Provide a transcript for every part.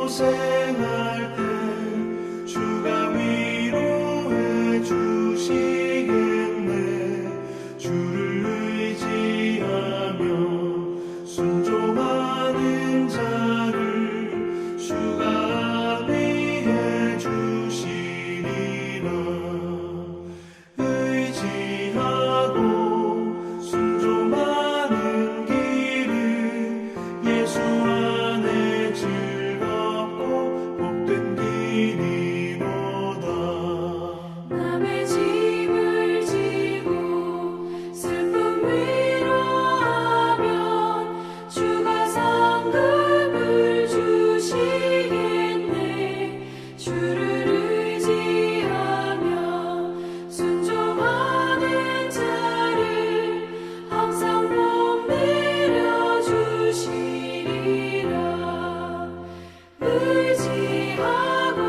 고생할 때 주가 위로해 주시겠네. 주를 의지하며 순종하는 자를 주가 안위해 주시리라. 의지하고 순종하는 길은 예수 안에 즐겁고 복된 길이로다. 남의 짐을 지고 슬픔 위로하면 주가 상급을 주시겠네. 주를 의지하며 순종하는 자를 항상 복 내려 주시리라. 의지하고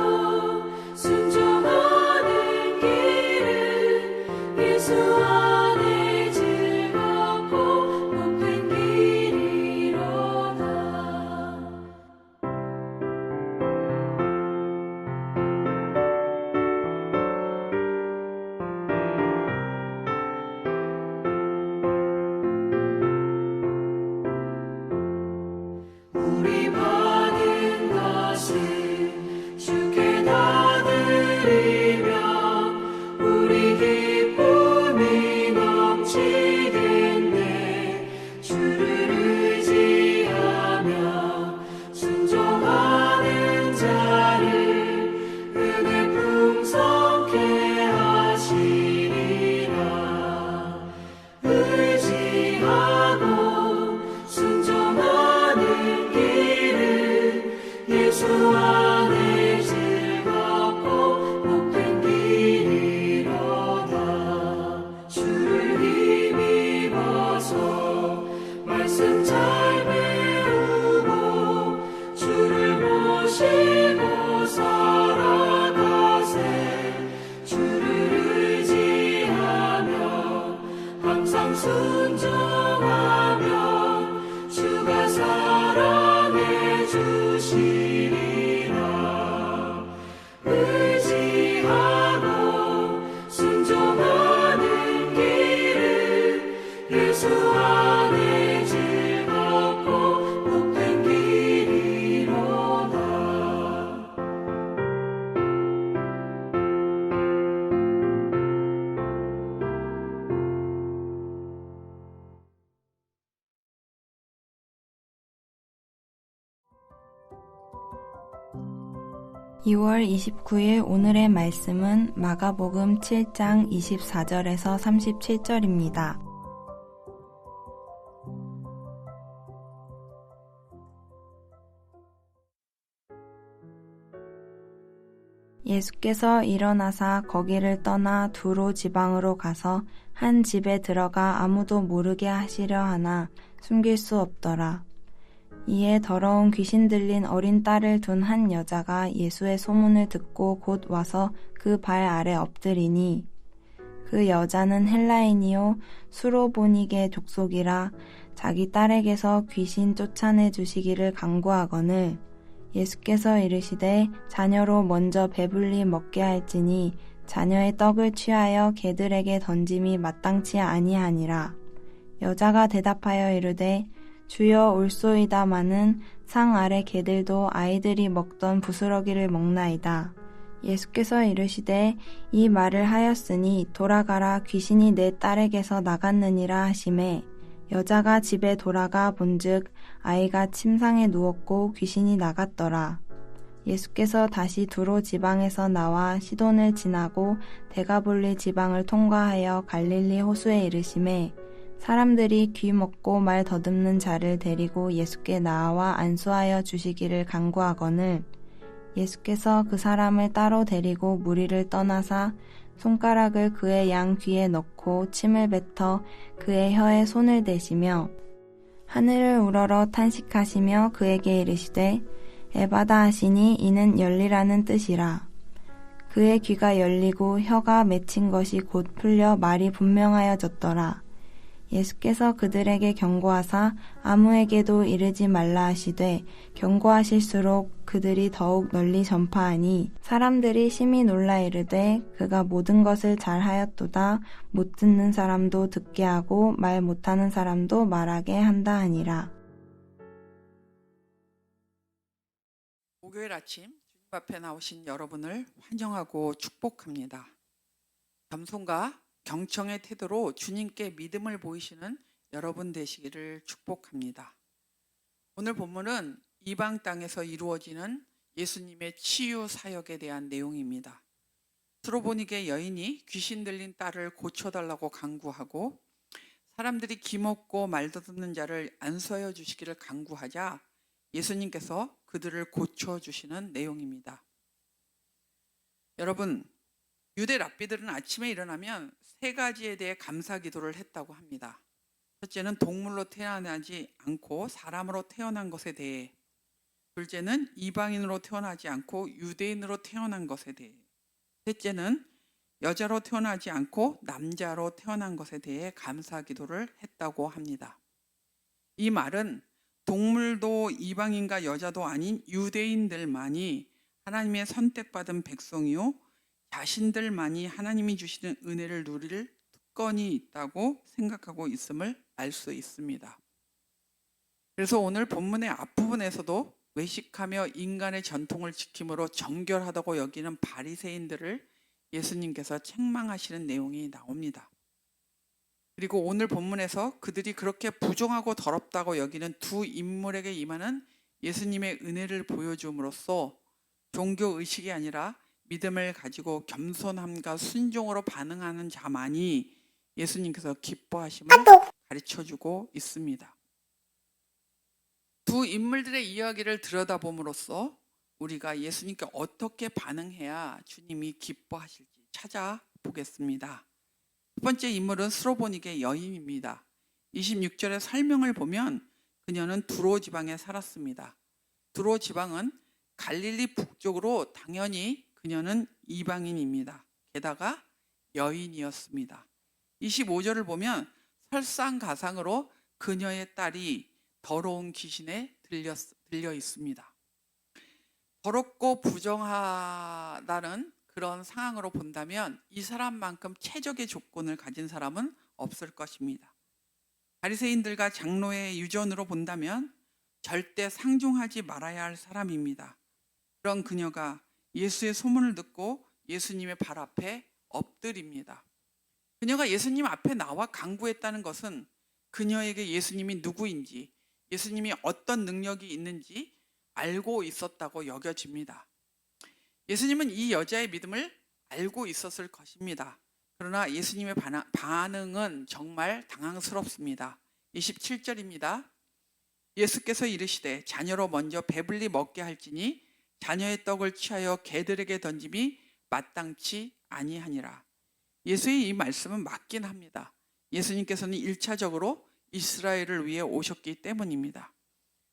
순종하는 길은 예수 안에 즐겁고 복된 길이로다. 우리 받은 것을 주께 다 드리면 우리 기쁨이 넘치겠네. 주를 의지하며 순종하는 자를 은혜 풍성케 하시리라. 의지하고 순종하는 길은 예수 안에 즐겁고 복된 길이로다. 주를 힘입어서 말씀 잘 배우고 주를 모시고 살아가세. 주를 의지하며 항상 순종하면 주가 사랑해 주시리라. 의지하고 순종하는 길은 예수 안에 즐겁고 복된 길이로다. (2월 29일) 오늘의 말씀은 마가복음 7장 24절에서 37절입니다. 예수께서 일어나사 거기를 떠나 두로 지방으로 가서 한 집에 들어가 아무도 모르게 하시려 하나 숨길 수 없더라. 이에 더러운 귀신 들린 어린 딸을 둔 한 여자가 예수의 소문을 듣고 곧 와서 그 발 아래 엎드리니, 그 여자는 헬라인이요 수로보니게 족속이라 자기 딸에게서 귀신 쫓아내 주시기를 간구하거늘, 예수께서 이르시되 자녀로 먼저 배불리 먹게 할지니 자녀의 떡을 취하여 개들에게 던짐이 마땅치 아니하니라. 여자가 대답하여 이르되 주여 올소이다마는 상 아래 개들도 아이들이 먹던 부스러기를 먹나이다. 예수께서 이르시되 이 말을 하였으니 돌아가라, 귀신이 내 딸에게서 나갔느니라 하시매, 여자가 집에 돌아가 본즉 아이가 침상에 누웠고 귀신이 나갔더라. 예수께서 다시 두로 지방에서 나와 시돈을 지나고 데가볼리 지방을 통과하여 갈릴리 호수에 이르시매, 사람들이 귀 먹고 말 더듬는 자를 데리고 예수께 나와 안수하여 주시기를 간구하거늘, 예수께서 그 사람을 따로 데리고 무리를 떠나사 손가락을 그의 양 귀에 넣고 침을 뱉어 그의 혀에 손을 대시며 하늘을 우러러 탄식하시며 그에게 이르시되 에바다 하시니 이는 열리라는 뜻이라. 그의 귀가 열리고 혀가 맺힌 것이 곧 풀려 말이 분명하여졌더라. 예수께서 그들에게 경고하사 아무에게도 이르지 말라 하시되 경고하실수록 그들이 더욱 널리 전파하니 사람들이 심히 놀라 이르되 그가 모든 것을 잘하였도다. 못 듣는 사람도 듣게 하고 말 못하는 사람도 말하게 한다 하니라. 목요일 아침 주님 앞에 나오신 여러분을 환영하고 축복합니다. 겸손과 경청의 태도로 주님께 믿음을 보이시는 여러분 되시기를 축복합니다. 오늘 본문은 이방 땅에서 이루어지는 예수님의 치유 사역에 대한 내용입니다. 스로보니게 여인이 귀신 들린 딸을 고쳐달라고 간구하고 사람들이 기먹고 말 듣는 자를 안수하여 주시기를 간구하자 예수님께서 그들을 고쳐주시는 내용입니다. 여러분, 유대 랍비들은 아침에 일어나면 세 가지에 대해 감사 기도를 했다고 합니다. 첫째는 동물로 태어나지 않고 사람으로 태어난 것에 대해, 둘째는 이방인으로 태어나지 않고 유대인으로 태어난 것에 대해, 셋째는 여자로 태어나지 않고 남자로 태어난 것에 대해 감사 기도를 했다고 합니다. 이 말은 동물도 이방인과 여자도 아닌 유대인들만이 하나님의 선택받은 백성이요 자신들만이 하나님이 주시는 은혜를 누릴 특권이 있다고 생각하고 있음을 알 수 있습니다. 그래서 오늘 본문의 앞부분에서도 외식하며 인간의 전통을 지킴으로 정결하다고 여기는 바리새인들을 예수님께서 책망하시는 내용이 나옵니다. 그리고 오늘 본문에서 그들이 그렇게 부정하고 더럽다고 여기는 두 인물에게 임하는 예수님의 은혜를 보여줌으로써 종교의식이 아니라 믿음을 가지고 겸손함과 순종으로 반응하는 자만이 예수님께서 기뻐하심을 가르쳐주고 있습니다. 두 인물들의 이야기를 들여다봄으로써 우리가 예수님께 어떻게 반응해야 주님이 기뻐하실지 찾아보겠습니다. 첫 번째 인물은 스로보니게 여인입니다. 26절의 설명을 보면 그녀는 두로 지방에 살았습니다. 두로 지방은 갈릴리 북쪽으로 당연히 그녀는 이방인입니다. 게다가 여인이었습니다. 25절을 보면 설상가상으로 그녀의 딸이 더러운 귀신에 들려 있습니다. 더럽고 부정하다는 그런 상황으로 본다면 이 사람만큼 최적의 조건을 가진 사람은 없을 것입니다. 바리새인들과 장로의 유전으로 본다면 절대 상종하지 말아야 할 사람입니다. 그런 그녀가 예수의 소문을 듣고 예수님의 발 앞에 엎드립니다. 그녀가 예수님 앞에 나와 간구했다는 것은 그녀에게 예수님이 누구인지, 예수님이 어떤 능력이 있는지 알고 있었다고 여겨집니다. 예수님은 이 여자의 믿음을 알고 있었을 것입니다. 그러나 예수님의 반응은 정말 당황스럽습니다. 27절입니다. 예수께서 이르시되 자녀로 먼저 배불리 먹게 할지니 자녀의 떡을 취하여 개들에게 던짐이 마땅치 아니하니라. 예수의 이 말씀은 맞긴 합니다. 예수님께서는 1차적으로 이스라엘을 위해 오셨기 때문입니다.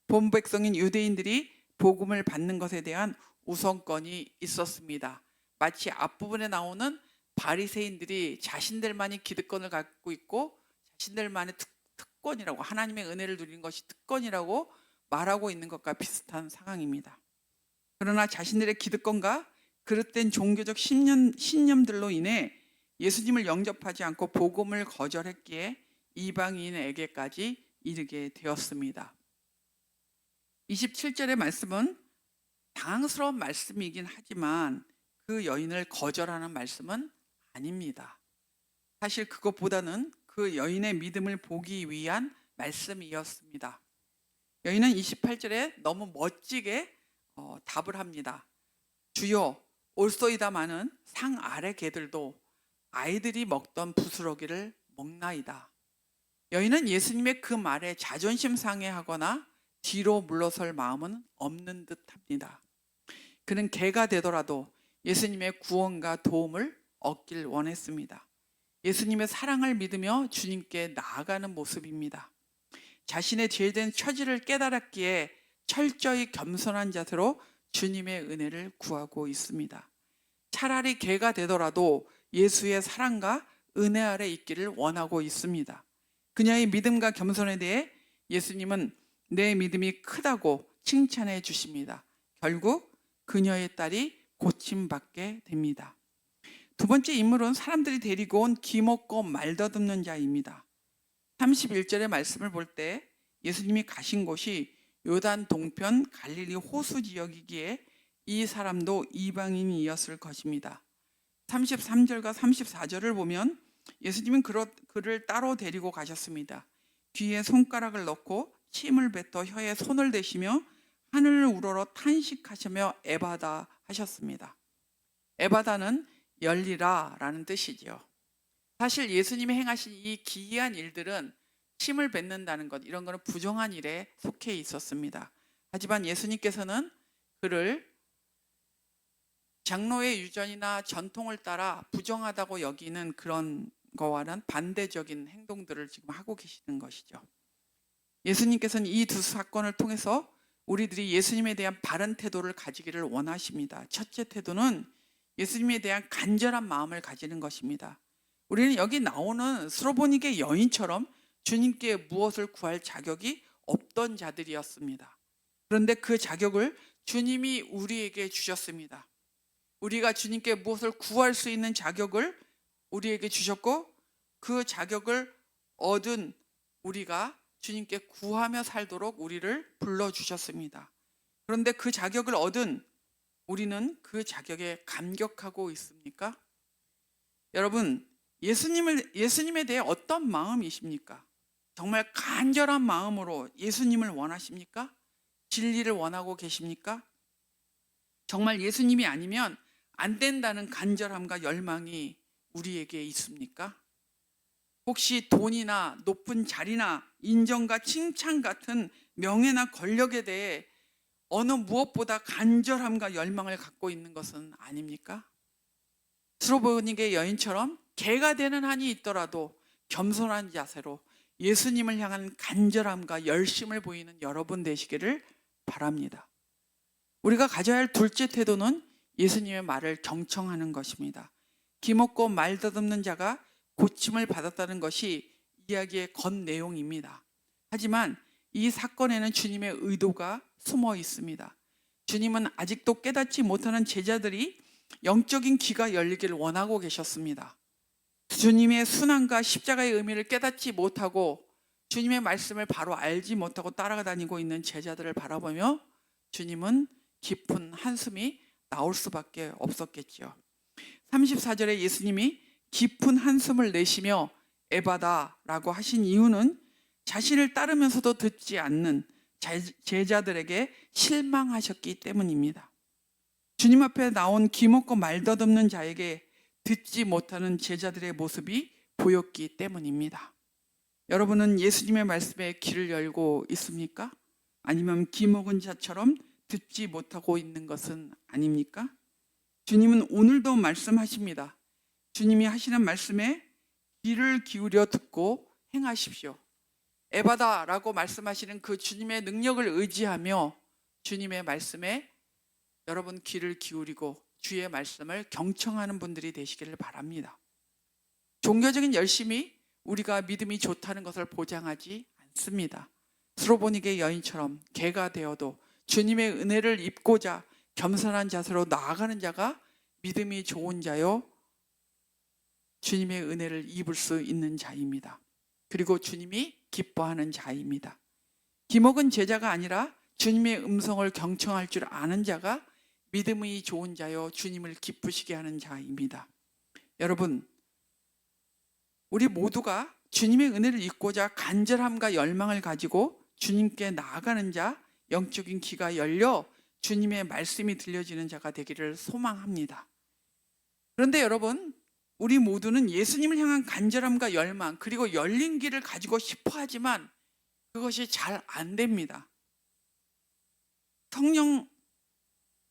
본 백성인 유대인들이 복음을 받는 것에 대한 우선권이 있었습니다. 마치 앞부분에 나오는 바리새인들이 자신들만이 기득권을 갖고 있고 자신들만의 특권이라고, 하나님의 은혜를 누리는 것이 특권이라고 말하고 있는 것과 비슷한 상황입니다. 그러나 자신들의 기득권과 그릇된 종교적 신념들로 인해 예수님을 영접하지 않고 복음을 거절했기에 이방인에게까지 이르게 되었습니다. 27절의 말씀은 당황스러운 말씀이긴 하지만 그 여인을 거절하는 말씀은 아닙니다. 사실 그것보다는 그 여인의 믿음을 보기 위한 말씀이었습니다. 여인은 28절에 너무 멋지게 답을 합니다. 주여, 올소이다마는 상 아래 개들도 아이들이 먹던 부스러기를 먹나이다. 여인은 예수님의 그 말에 자존심 상해하거나 뒤로 물러설 마음은 없는 듯합니다. 그는 개가 되더라도 예수님의 구원과 도움을 얻길 원했습니다. 예수님의 사랑을 믿으며 주님께 나아가는 모습입니다. 자신의 죄된 처지를 깨달았기에 철저히 겸손한 자세로 주님의 은혜를 구하고 있습니다. 차라리 개가 되더라도 예수의 사랑과 은혜 아래 있기를 원하고 있습니다. 그녀의 믿음과 겸손에 대해 예수님은 내 믿음이 크다고 칭찬해 주십니다. 결국 그녀의 딸이 고침받게 됩니다. 두 번째 인물은 사람들이 데리고 온 기먹고 말더듬는 자입니다. 31절의 말씀을 볼 때 예수님이 가신 곳이 요단 동편 갈릴리 호수 지역이기에 이 사람도 이방인이었을 것입니다. 33절과 34절을 보면 예수님은 그를 따로 데리고 가셨습니다. 귀에 손가락을 넣고 침을 뱉어 혀에 손을 대시며 하늘을 우러러 탄식하시며 에바다 하셨습니다. 에바다는 열리라 라는 뜻이죠. 사실 예수님이 행하신 이 기이한 일들은 침을 뱉는다는 것, 이런 거는 부정한 일에 속해 있었습니다. 하지만 예수님께서는 그를 장로의 유전이나 전통을 따라 부정하다고 여기는 그런 거와는 반대적인 행동들을 지금 하고 계시는 것이죠. 예수님께서는 이 두 사건을 통해서 우리들이 예수님에 대한 바른 태도를 가지기를 원하십니다. 첫째 태도는 예수님에 대한 간절한 마음을 가지는 것입니다. 우리는 여기 나오는 스로보니게 여인처럼 주님께 무엇을 구할 자격이 없던 자들이었습니다. 그런데 그 자격을 주님이 우리에게 주셨습니다. 우리가 주님께 무엇을 구할 수 있는 자격을 우리에게 주셨고, 그 자격을 얻은 우리가 주님께 구하며 살도록 우리를 불러주셨습니다. 그런데 그 자격을 얻은 우리는 그 자격에 감격하고 있습니까? 여러분, 예수님에 대해 어떤 마음이십니까? 정말 간절한 마음으로 예수님을 원하십니까? 진리를 원하고 계십니까? 정말 예수님이 아니면 안 된다는 간절함과 열망이 우리에게 있습니까? 혹시 돈이나 높은 자리나 인정과 칭찬 같은 명예나 권력에 대해 어느 무엇보다 간절함과 열망을 갖고 있는 것은 아닙니까? 스로보니게 여인처럼 개가 되는 한이 있더라도 겸손한 자세로 예수님을 향한 간절함과 열심을 보이는 여러분 되시기를 바랍니다. 우리가 가져야 할 둘째 태도는 예수님의 말을 경청하는 것입니다. 기먹고 말더듬는 자가 고침을 받았다는 것이 이야기의 건 내용입니다. 하지만 이 사건에는 주님의 의도가 숨어 있습니다. 주님은 아직도 깨닫지 못하는 제자들이 영적인 귀가 열리기를 원하고 계셨습니다. 주님의 순환과 십자가의 의미를 깨닫지 못하고 주님의 말씀을 바로 알지 못하고 따라다니고 있는 제자들을 바라보며 주님은 깊은 한숨이 나올 수밖에 없었겠죠. 34절에 예수님이 깊은 한숨을 내쉬며 에바다라고 하신 이유는 자신을 따르면서도 듣지 않는 제자들에게 실망하셨기 때문입니다. 주님 앞에 나온 기먹고 말더듬는 자에게 듣지 못하는 제자들의 모습이 보였기 때문입니다. 여러분은 예수님의 말씀에 귀를 열고 있습니까? 아니면 기먹은 자처럼 듣지 못하고 있는 것은 아닙니까? 주님은 오늘도 말씀하십니다. 주님이 하시는 말씀에 귀를 기울여 듣고 행하십시오. 에바다라고 말씀하시는 그 주님의 능력을 의지하며 주님의 말씀에 여러분 귀를 기울이고 주의 말씀을 경청하는 분들이 되시기를 바랍니다. 종교적인 열심이 우리가 믿음이 좋다는 것을 보장하지 않습니다. 스로보니게 여인처럼 개가 되어도 주님의 은혜를 입고자 겸손한 자세로 나아가는 자가 믿음이 좋은 자요, 주님의 은혜를 입을 수 있는 자입니다. 그리고 주님이 기뻐하는 자입니다. 기먹은 제자가 아니라 주님의 음성을 경청할 줄 아는 자가 믿음이 좋은 자요, 주님을 기쁘시게 하는 자입니다. 여러분, 우리 모두가 주님의 은혜를 입고자 간절함과 열망을 가지고 주님께 나아가는 자, 영적인 귀가 열려 주님의 말씀이 들려지는 자가 되기를 소망합니다. 그런데 여러분, 우리 모두는 예수님을 향한 간절함과 열망, 그리고 열린 길을 가지고 싶어 하지만 그것이 잘 안 됩니다. 성령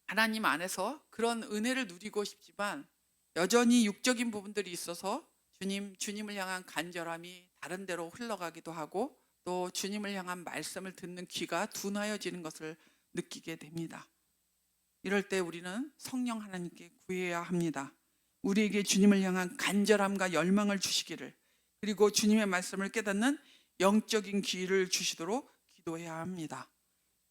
하나님 안에서 그런 은혜를 누리고 싶지만 여전히 육적인 부분들이 있어서 주님을 향한 간절함이 다른 데로 흘러가기도 하고 또 주님을 향한 말씀을 듣는 귀가 둔하여지는 것을 느끼게 됩니다. 이럴 때 우리는 성령 하나님께 구해야 합니다. 우리에게 주님을 향한 간절함과 열망을 주시기를, 그리고 주님의 말씀을 깨닫는 영적인 기회를 주시도록 기도해야 합니다.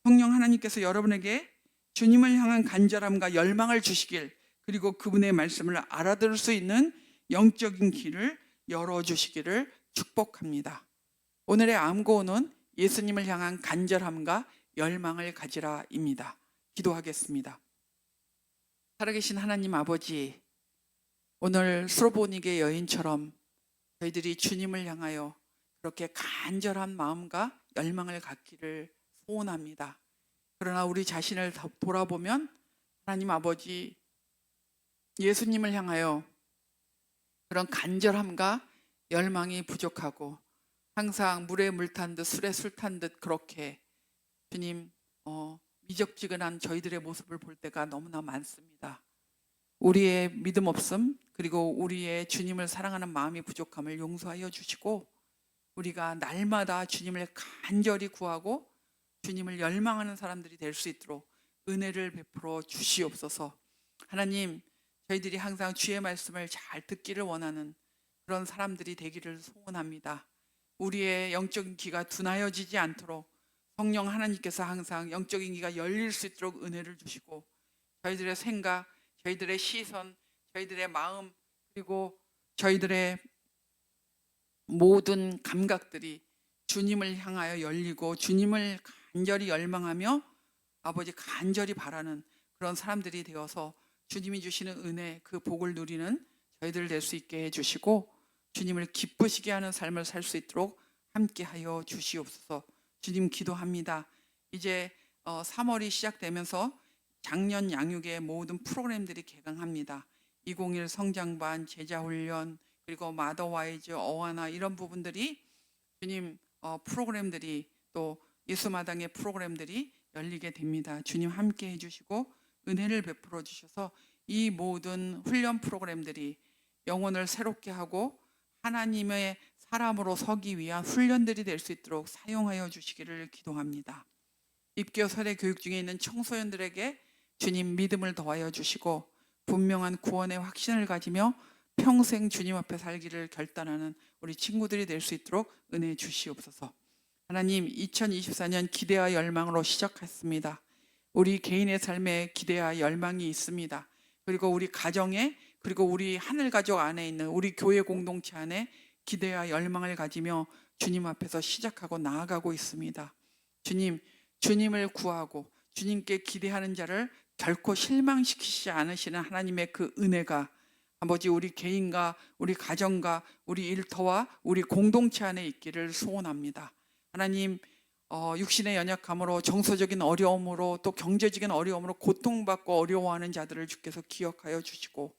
성령 하나님께서 여러분에게 주님을 향한 간절함과 열망을 주시길, 그리고 그분의 말씀을 알아들을 수 있는 영적인 길을 열어주시기를 축복합니다. 오늘의 암고는 예수님을 향한 간절함과 열망을 가지라입니다. 기도하겠습니다. 살아계신 하나님 아버지, 오늘 스로보니게 여인처럼 저희들이 주님을 향하여 그렇게 간절한 마음과 열망을 갖기를 소원합니다. 그러나 우리 자신을 돌아보면 하나님 아버지, 예수님을 향하여 그런 간절함과 열망이 부족하고 항상 물에 물 탄 듯 술에 술 탄 듯 그렇게 주님 미적지근한 저희들의 모습을 볼 때가 너무나 많습니다. 우리의 믿음 없음, 그리고 우리의 주님을 사랑하는 마음이 부족함을 용서하여 주시고, 우리가 날마다 주님을 간절히 구하고 주님을 열망하는 사람들이 될 수 있도록 은혜를 베풀어 주시옵소서. 하나님, 저희들이 항상 주의 말씀을 잘 듣기를 원하는 그런 사람들이 되기를 소원합니다. 우리의 영적인 귀가 둔하여지지 않도록 성령 하나님께서 항상 영적인 귀가 열릴 수 있도록 은혜를 주시고, 저희들의 생각, 저희들의 시선, 저희들의 마음, 그리고 저희들의 모든 감각들이 주님을 향하여 열리고 주님을 간절히 열망하며 아버지 간절히 바라는 그런 사람들이 되어서 주님이 주시는 은혜, 그 복을 누리는 저희들 될 수 있게 해주시고, 주님을 기쁘시게 하는 삶을 살 수 있도록 함께하여 주시옵소서. 주님 기도합니다. 이제 3월이 시작되면서 작년 양육의 모든 프로그램들이 개강합니다. 201 성장반, 제자훈련, 그리고 마더와이즈, 어와나 이런 부분들이 주님 프로그램들이, 또 예수마당의 프로그램들이 열리게 됩니다. 주님 함께 해주시고 은혜를 베풀어 주셔서 이 모든 훈련 프로그램들이 영혼을 새롭게 하고 하나님의 사람으로 서기 위한 훈련들이 될 수 있도록 사용하여 주시기를 기도합니다. 입교 설의 교육 중에 있는 청소년들에게 주님 믿음을 더하여 주시고 분명한 구원의 확신을 가지며 평생 주님 앞에 살기를 결단하는 우리 친구들이 될 수 있도록 은혜 주시옵소서. 하나님, 2024년 기대와 열망으로 시작했습니다. 우리 개인의 삶에 기대와 열망이 있습니다. 그리고 우리 가정에, 그리고 우리 하늘가족 안에 있는 우리 교회 공동체 안에 기대와 열망을 가지며 주님 앞에서 시작하고 나아가고 있습니다. 주님, 주님을 구하고 주님께 기대하는 자를 결코 실망시키지 않으시는 하나님의 그 은혜가 아버지 우리 개인과 우리 가정과 우리 일터와 우리 공동체 안에 있기를 소원합니다. 하나님, 육신의 연약함으로, 정서적인 어려움으로, 또 경제적인 어려움으로 고통받고 어려워하는 자들을 주께서 기억하여 주시고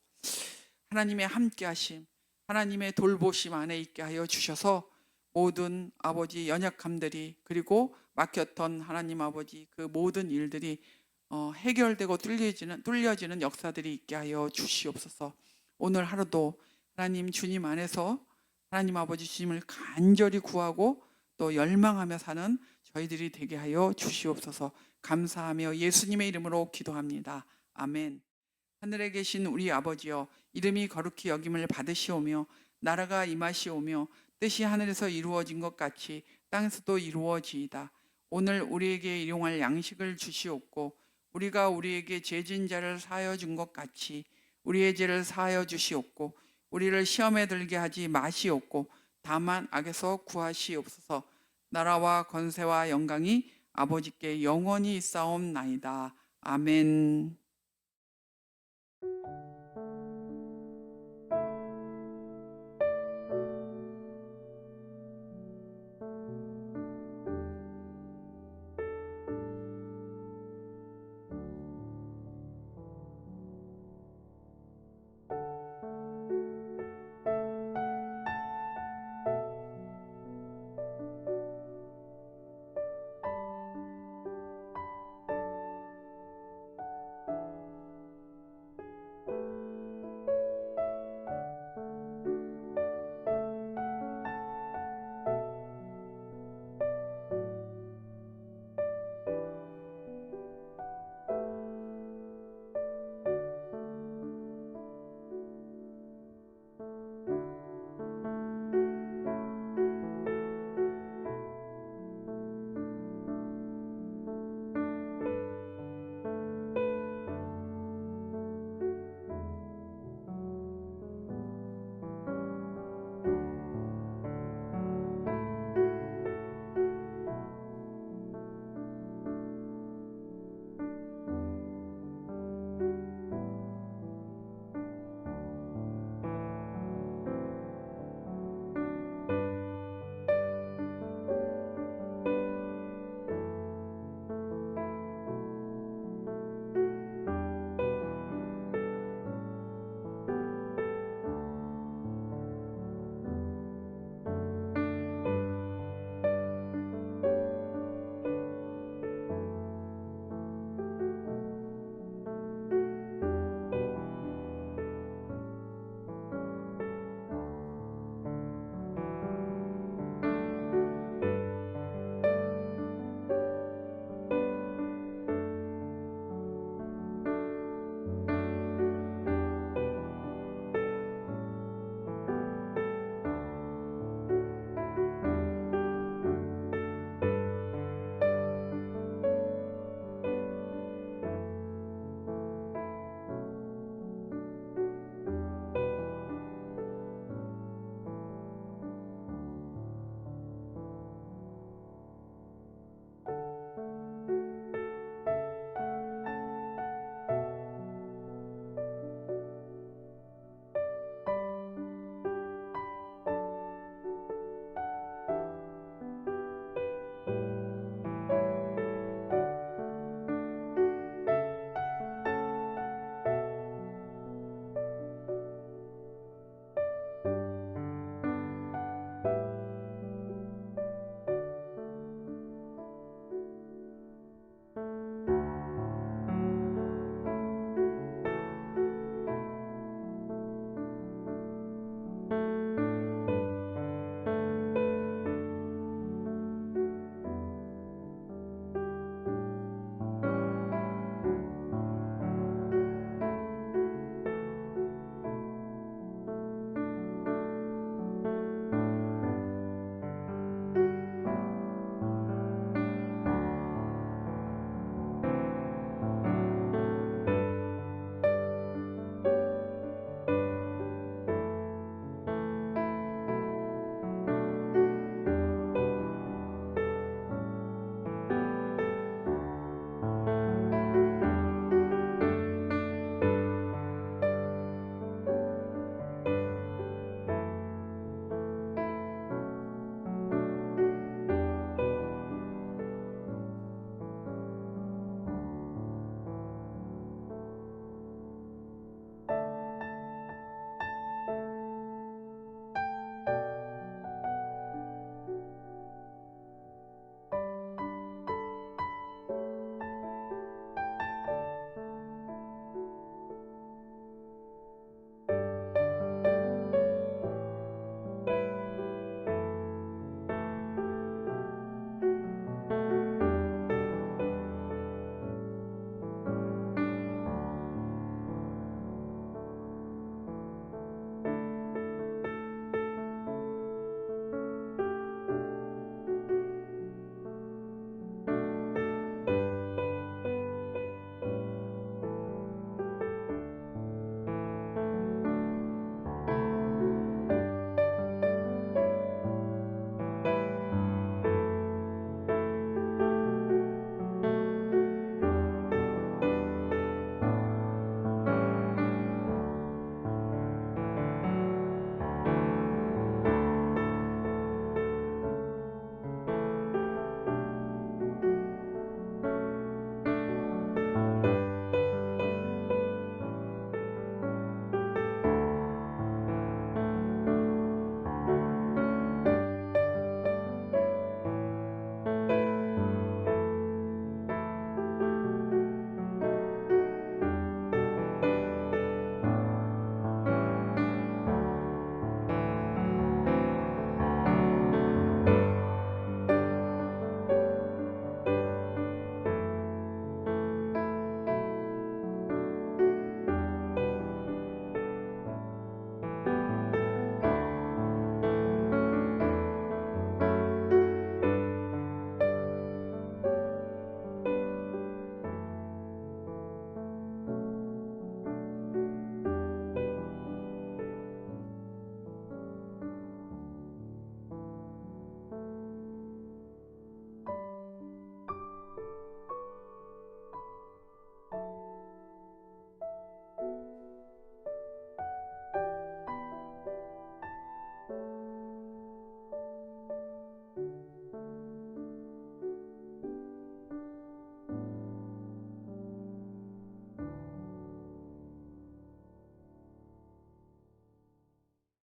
하나님의 함께하심, 하나님의 돌보심 안에 있게 하여 주셔서 모든 아버지 연약함들이, 그리고 막혔던 하나님 아버지 그 모든 일들이 해결되고 뚫려지는 역사들이 있게 하여 주시옵소서. 오늘 하루도 하나님 주님 안에서 하나님 아버지 주님을 간절히 구하고 또 열망하며 사는 저희들이 되게 하여 주시옵소서. 감사하며 예수님의 이름으로 기도합니다. 아멘. 하늘에 계신 우리 아버지여, 이름이 거룩히 여김을 받으시오며 나라가 임하시오며 뜻이 하늘에서 이루어진 것 같이 땅에서도 이루어지이다. 오늘 우리에게 일용할 양식을 주시옵고 우리가 우리에게 죄진 자를 사하여 준 것 같이 우리의 죄를 사하여 주시옵고 우리를 시험에 들게 하지 마시옵고 다만 악에서 구하시옵소서. 나라와 권세와 영광이 아버지께 영원히 있사옵나이다. 아멘.